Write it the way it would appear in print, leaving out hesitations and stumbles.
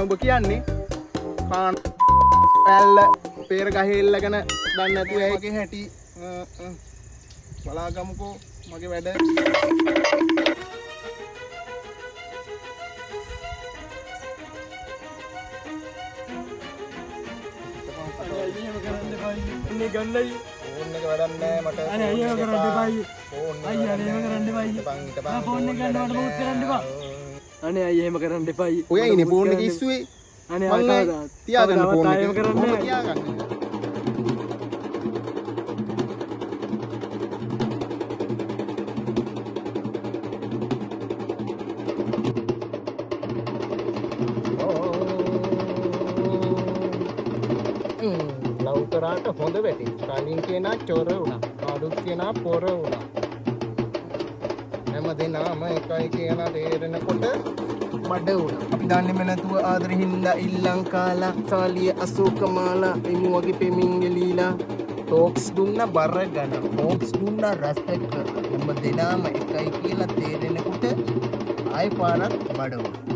ඔබ කියන්නේ කාන් පැල්ල පෙර ගහේ ඉල්ලගෙන දන්නේ නැතුව ඒකේ හැටි බලාගමුකෝ මගේ වැඩ ඉන්නේ ගන්නයි ෆෝන් එක වැඩක් නැහැ මට අනේ අයියෝ කරන්න එපායි ෆෝන් අයියා අනේ එහෙම කරන්න එපායි හිටපන් ෆෝන් එක ගන්න මට මොකුත් කරන්න එපා අනේ අයියා එහෙම කරන්න එපායි ඔය ඉන්නේ ෆෝන් එක ඉස්සුවේ අනේ මම තියාගන්න ෆෝන් එක කරන්න මම තියාගන්න ලව්තරාට හොඳ වැඩි. කලින් කෙනා චොර වුණා. අලුත් කෙනා පොර වුණා. හැමදෙනාම එකයි කියලා තේරෙනකොට බඩ වුණා. අපි දන්නේම නැතුව ආදරෙ හින්දා ඉල්ලං කාලා සාලිය අශෝකමාලා එමු වගේ පෙමින් එලීලා ටොක්ස් දුන්නා බර ගන්න. ටොක්ස් දුන්නා රස එක. හැමදෙනාම එකයි කියලා තේරෙනකොට ආයි පාරක් බඩ වුණා.